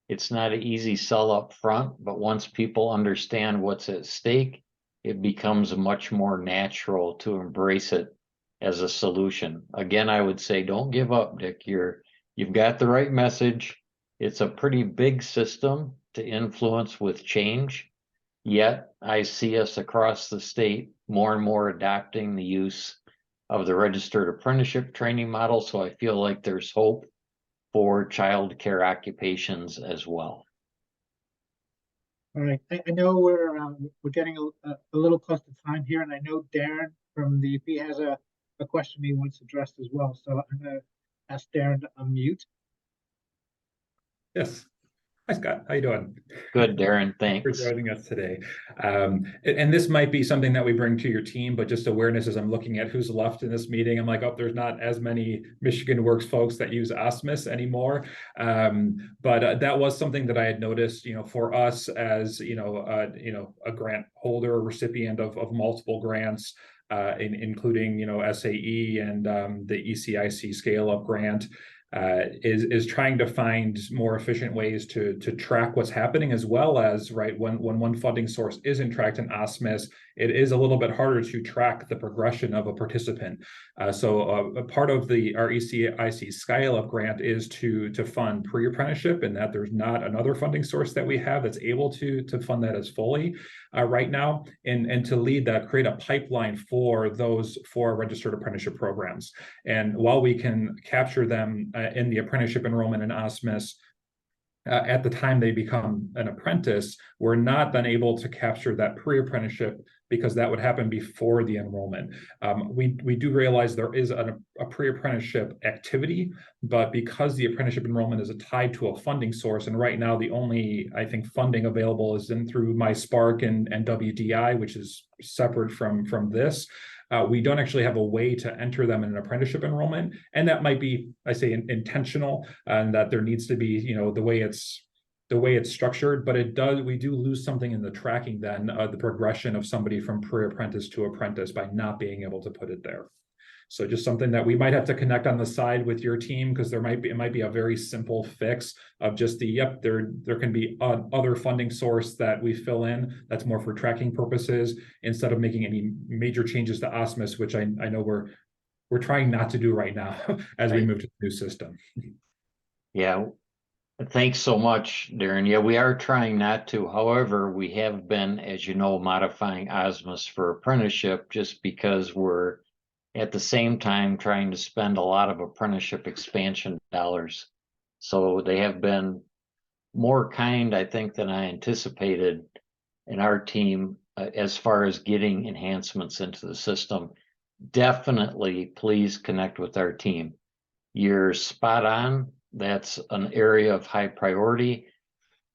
It's not an easy sell up front, but once people understand what's at stake, it becomes much more natural to embrace it as a solution. Again, I would say don't give up, Dick. You've got the right message. It's a pretty big system to influence with change. Yet I see us across the state more and more adopting the use of the registered apprenticeship training model. So I feel like there's hope for childcare occupations as well. All right, I know we're getting a little close to time here, and I know Darren from the EP has a question he wants addressed as well. So I'm going to ask Darren to unmute. Yes. Hi, Scott. How you doing? Good, Darren. Thanks for joining us today. And this might be something that we bring to your team, but just awareness as I'm looking at who's left in this meeting, I'm like, oh, there's not as many Michigan Works folks that use OSMIS anymore. But that was something that I had noticed, you know, for us as, a grant holder, a recipient of multiple grants, including, SAE and the ECIC scale-up grant. is trying to find more efficient ways to track what's happening, as well as, right, when one funding source isn't tracked in OSMIS, it is a little bit harder to track the progression of a participant. So a part of our ECIC Scale Up grant is to fund pre-apprenticeship, and that there's not another funding source that we have that's able to fund that as fully right now, and to lead that, create a pipeline for registered apprenticeship programs. And while we can capture them in the apprenticeship enrollment in OSMIS, at the time they become an apprentice, we're not then able to capture that pre-apprenticeship, because that would happen before the enrollment. We do realize there is a pre-apprenticeship activity, but because the apprenticeship enrollment is tied to a funding source, and right now the only, I think, funding available is through MySpark and WDI, which is separate from this. We don't actually have a way to enter them in an apprenticeship enrollment, and that might be, I say, intentional, and that there needs to be, you know, the way it's structured, but we do lose something in the tracking then, the progression of somebody from pre-apprentice to apprentice by not being able to put it there. So just something that we might have to connect on the side with your team, because it might be a very simple fix of just there can be other funding source that we fill in that's more for tracking purposes, instead of making any major changes to OSMIS, which I know we're trying not to do right now as we move to the new system. Yeah, thanks so much, Darren. Yeah, we are trying not to. However, we have been, as you know, modifying OSMIS for apprenticeship, just because we're at the same time trying to spend a lot of apprenticeship expansion dollars. So they have been more kind, I think, than I anticipated in our team as far as getting enhancements into the system. Definitely, please connect with our team. You're spot on. That's an area of high priority.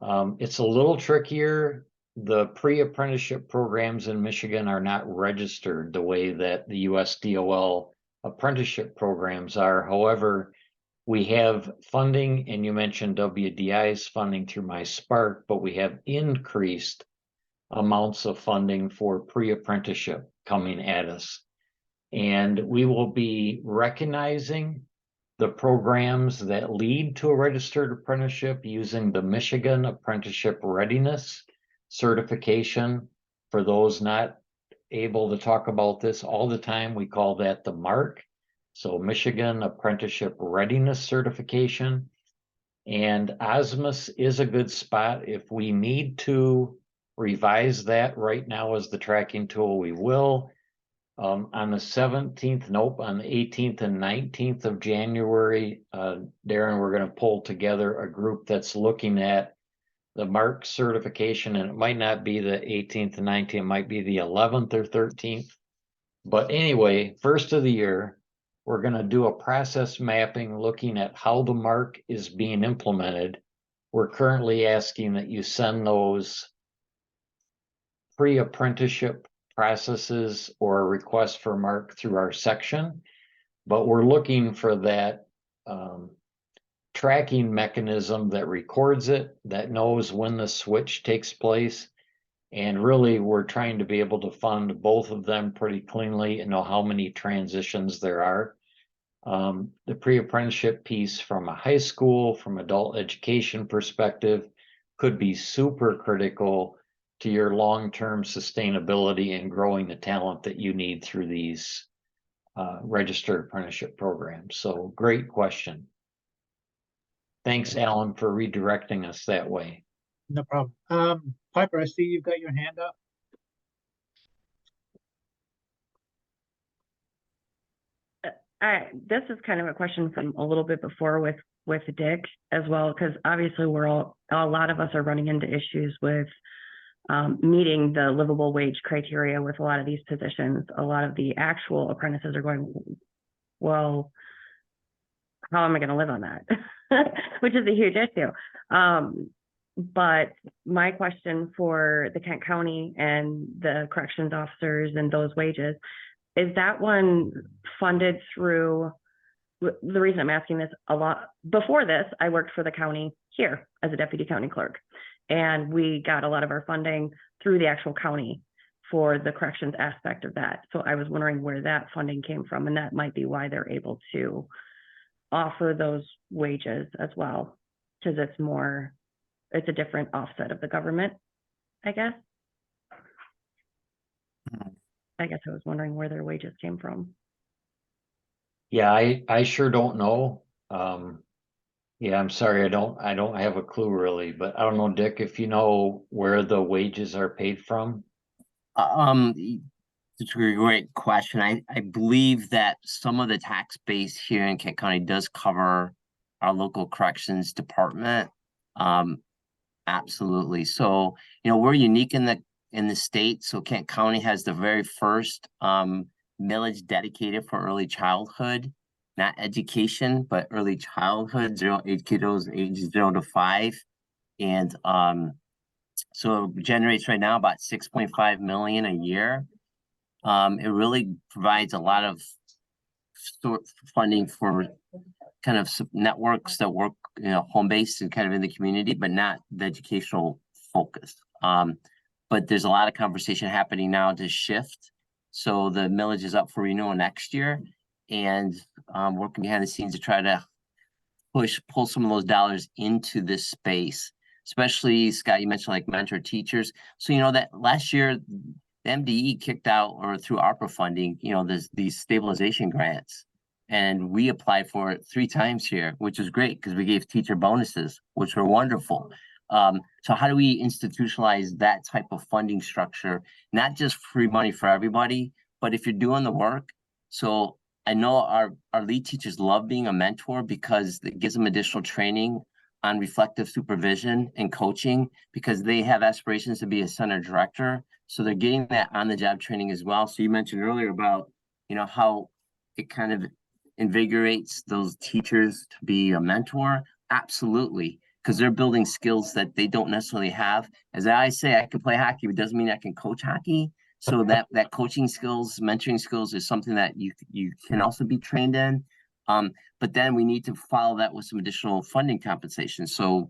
It's a little trickier. The pre-apprenticeship programs in Michigan are not registered the way that the USDOL apprenticeship programs are. However, we have funding, and you mentioned WDI's funding through MySpark, but we have increased amounts of funding for pre-apprenticeship coming at us. And we will be recognizing the programs that lead to a registered apprenticeship using the Michigan Apprenticeship Readiness certification. For those not able to talk about this all the time, we call that the MARC. So Michigan Apprenticeship Readiness certification. And OSMIS is a good spot. If we need to revise that right now as the tracking tool, we will. On the 17th, on the 18th and 19th of January, Darren, we're going to pull together a group that's looking at the MARC certification, and it might not be the 18th and 19th, it might be the 11th or 13th. But anyway, first of the year, we're going to do a process mapping looking at how the MARC is being implemented. We're currently asking that you send those pre-apprenticeship processes or a request for MARC through our section, but we're looking for that tracking mechanism that records it, that knows when the switch takes place. And really, we're trying to be able to fund both of them pretty cleanly and know how many transitions there are. The pre-apprenticeship piece from a high school, from adult education perspective, could be super critical to your long-term sustainability and growing the talent that you need through these registered apprenticeship programs. So great question. Thanks, Alan, for redirecting us that way. No problem. Piper, I see you've got your hand up. This is kind of a question from a little bit before with Dick as well, because obviously a lot of us are running into issues with meeting the livable wage criteria with a lot of these positions. A lot of the actual apprentices are going, well, how am I going to live on that? Which is a huge issue. But my question for the Kent County and the corrections officers and those wages, is that one funded through, the reason I'm asking this a lot, before this, I worked for the county here as a deputy county clerk, and we got a lot of our funding through the actual county for the corrections aspect of that. So I was wondering where that funding came from, and that might be why they're able to offer those wages as well, because it's a different offset of the government, I guess. I guess I was wondering where their wages came from. Yeah, I sure don't know. Yeah, I'm sorry, I don't have a clue really, but I don't know, Dick, if you know where the wages are paid from. It's a great question. I believe that some of the tax base here in Kent County does cover our local corrections department. Absolutely. So, we're unique in the state. So Kent County has the very first millage dedicated for early childhood, not education, but early childhood, kiddos ages 0 to 5. And so it generates right now about 6.5 million a year. It really provides a lot of funding for kind of networks that work, home-based and kind of in the community, but not the educational focus. But there's a lot of conversation happening now to shift. So the millage is up for renewal next year, and working behind the scenes to try to pull some of those dollars into this space. Especially, Scott, you mentioned like mentor teachers. So that last year, the MDE kicked out, or through ARPA funding, these stabilization grants. And we applied for it 3 times here, which is great because we gave teacher bonuses, which were wonderful. So how do we institutionalize that type of funding structure? Not just free money for everybody, but if you're doing the work. So I know our lead teachers love being a mentor because it gives them additional training on reflective supervision and coaching, because they have aspirations to be a center director. So they're getting that on the job training as well. So you mentioned earlier about, how it kind of invigorates those teachers to be a mentor. Absolutely. Because they're building skills that they don't necessarily have. As I say, I can play hockey, but it doesn't mean I can coach hockey. So that coaching skills, mentoring skills is something that you can also be trained in. But then we need to follow that with some additional funding compensation. So,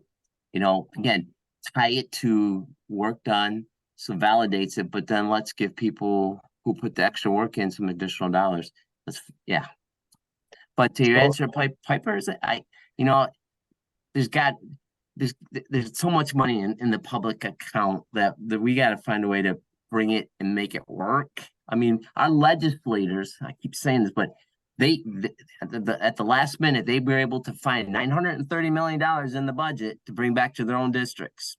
again, tie it to work done, so validates it, but then let's give people who put the extra work in some additional dollars. But to your answer, Piper, there's so much money in the public account that we got to find a way to bring it and make it work. I mean, our legislators, I keep saying this, but at the last minute, they were able to find $930 million in the budget to bring back to their own districts.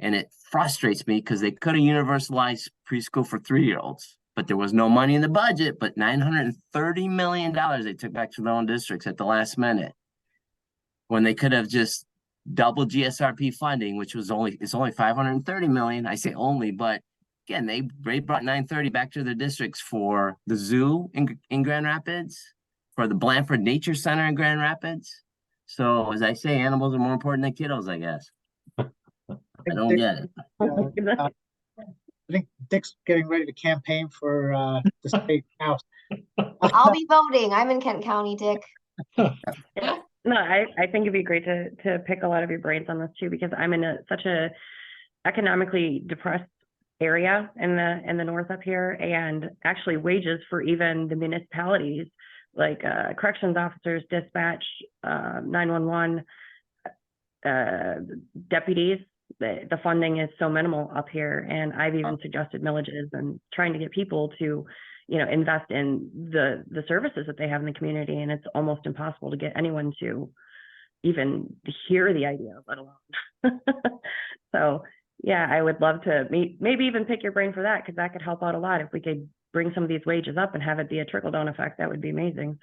And it frustrates me because they could have universalized preschool for 3-year-olds, but there was no money in the budget. But $930 million they took back to their own districts at the last minute, when they could have just doubled GSRP funding, which was only $530 million. I say only, but again, they brought 930 back to their districts for the zoo in Grand Rapids, for the Blanford Nature Center in Grand Rapids. So as I say, animals are more important than kiddos, I guess. I don't get it. I think Dick's getting ready to campaign for the state house. I'll be voting. I'm in Kent County, Dick. No, I think it'd be great to pick a lot of your brains on this too, because I'm in such a economically depressed area in the north up here, and actually wages for even the municipalities, like corrections officers, dispatch, 911, deputies, the funding is so minimal up here. And I've even suggested millages and trying to get people to invest in the services that they have in the community, and it's almost impossible to get anyone to even hear the idea, let alone. So yeah, I would love to maybe even pick your brain for that, because that could help out a lot. If we could bring some of these wages up and have it be a trickle-down effect, that would be amazing.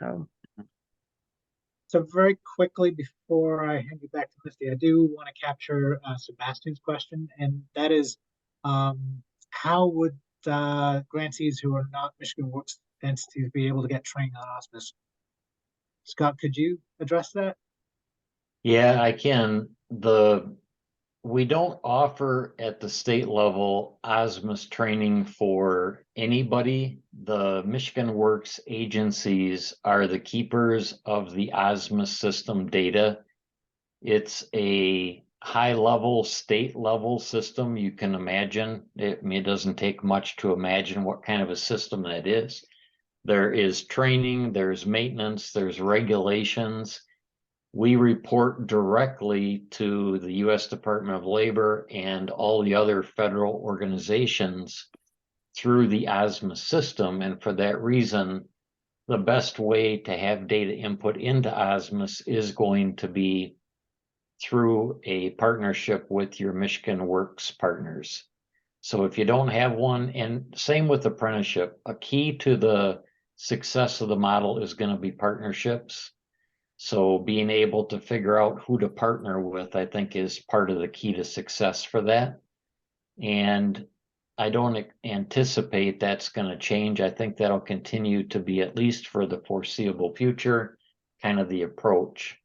So very quickly before I hand you back to Misty, I do want to capture Sebastian's question, and that is, how would grantees who are not Michigan Works entities be able to get trained on hospice? Scott, could you address that? Yeah, I can. We don't offer at the state level OSMIS training for anybody. The Michigan Works agencies are the keepers of the OSMIS system data. It's a high-level, state-level system. You can imagine. It doesn't take much to imagine what kind of a system that is. There is training, there's maintenance, there's regulations. We report directly to the U.S. Department of Labor and all the other federal organizations through the OSMA system. And for that reason, the best way to have data input into OSMOS is going to be through a partnership with your Michigan Works partners. So if you don't have one, and same with apprenticeship, a key to the success of the model is going to be partnerships. So being able to figure out who to partner with, I think, is part of the key to success for that. And I don't anticipate that's going to change. I think that'll continue to be, at least for the foreseeable future, kind of the approach.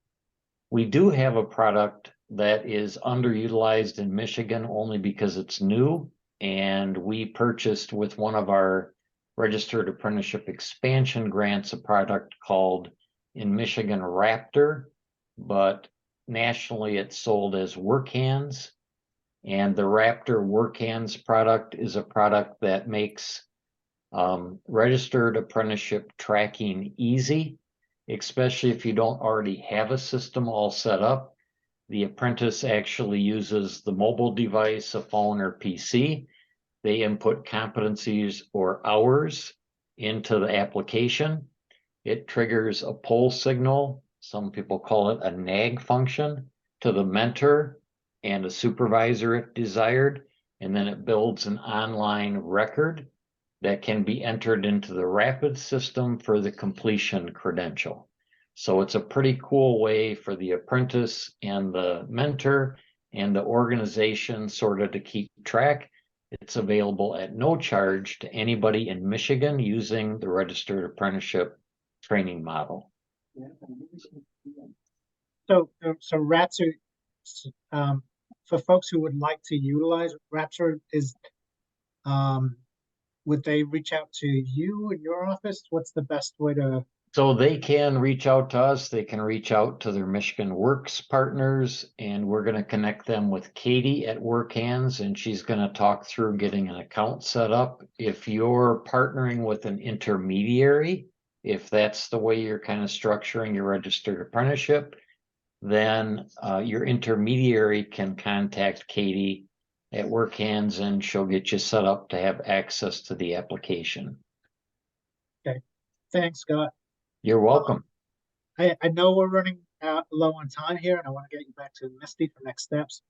We do have a product that is underutilized in Michigan only because it's new, and we purchased with one of our registered apprenticeship expansion grants a product called, in Michigan, Raptor, but nationally it's sold as WorkHands. And the Raptor WorkHands product is a product that makes registered apprenticeship tracking easy, especially if you don't already have a system all set up. The apprentice actually uses the mobile device, a phone or PC. They input competencies or hours into the application. It triggers a pull signal, some people call it a nag function, to the mentor and a supervisor if desired, and then it builds an online record that can be entered into the Rapid system for the completion credential. So it's a pretty cool way for the apprentice and the mentor and the organization sort of to keep track. It's available at no charge to anybody in Michigan using the registered apprenticeship training model. So Raptor, for folks who would like to utilize Raptor, would they reach out to you in your office? What's the best way to? So they can reach out to us. They can reach out to their Michigan Works partners, and we're going to connect them with Katie at WorkHands, and she's going to talk through getting an account set up. If you're partnering with an intermediary, if that's the way you're kind of structuring your registered apprenticeship, then your intermediary can contact Katie at WorkHands and she'll get you set up to have access to the application. Okay, thanks, Scott. You're welcome. I know we're running low on time here, and I want to get you back to Misty for next steps.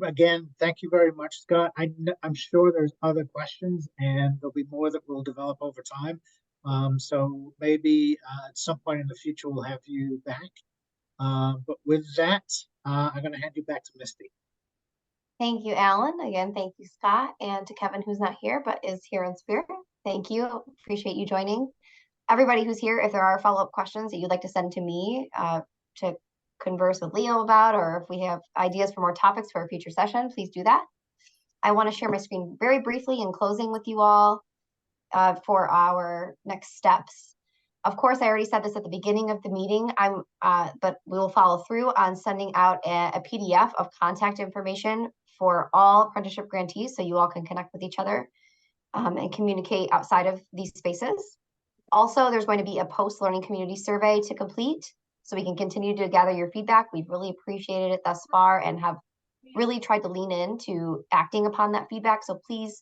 Again, thank you very much, Scott. I'm sure there's other questions, and there'll be more that will develop over time. So maybe at some point in the future we'll have you back. But with that, I'm going to hand you back to Misty. Thank you, Alan. Again, thank you, Scott, and to Kevin, who's not here but is here in spirit. Thank you. Appreciate you joining. Everybody who's here, if there are follow-up questions that you'd like to send to me to converse with Leo about, or if we have ideas for more topics for a future session, please do that. I want to share my screen very briefly in closing with you all for our next steps. Of course, I already said this at the beginning of the meeting, but we will follow through on sending out a PDF of contact information for all apprenticeship grantees so you all can connect with each other and communicate outside of these spaces. Also, there's going to be a post-learning community survey to complete so we can continue to gather your feedback. We've really appreciated it thus far and have really tried to lean into acting upon that feedback. So please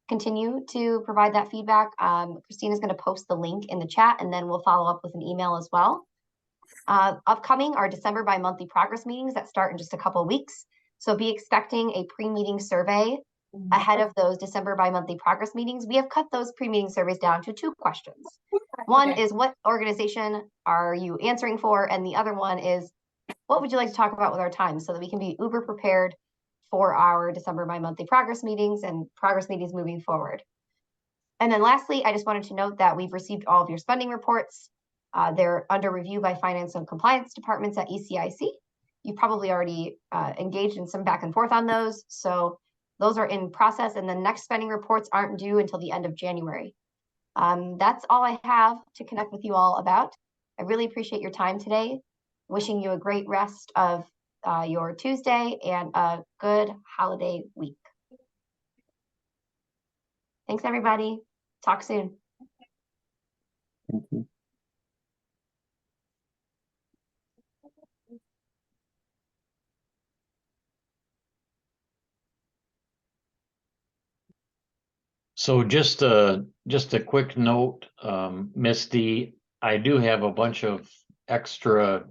continue to provide that feedback. Christina's going to post the link in the chat, and then we'll follow up with an email as well. Upcoming are December bi-monthly progress meetings that start in just a couple of weeks. So be expecting a pre-meeting survey ahead of those December bi-monthly progress meetings. We have cut those pre-meeting surveys down to 2 questions. One is, what organization are you answering for? And the other one is, what would you like to talk about with our time, so that we can be uber prepared for our December bi-monthly progress meetings and progress meetings moving forward. And then lastly, I just wanted to note that we've received all of your spending reports. They're under review by finance and compliance departments at ECIC. You probably already engaged in some back and forth on those. So those are in process, and the next spending reports aren't due until the end of January. That's all I have to connect with you all about. I really appreciate your time today. Wishing you a great rest of your Tuesday and a good holiday week. Thanks, everybody. Talk soon. Thank you. So just a quick note, Misty, I do have a bunch of extra,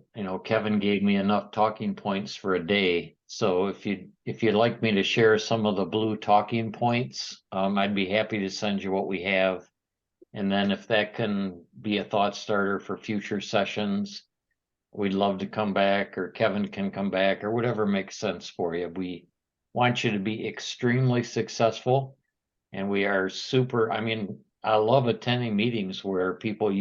Kevin gave me enough talking points for a day. So if you'd like me to share some of the blue talking points, I'd be happy to send you what we have. And then if that can be a thought starter for future sessions, we'd love to come back, or Kevin can come back, or whatever makes sense for you. We want you to be extremely successful. And we are super, I love attending meetings where people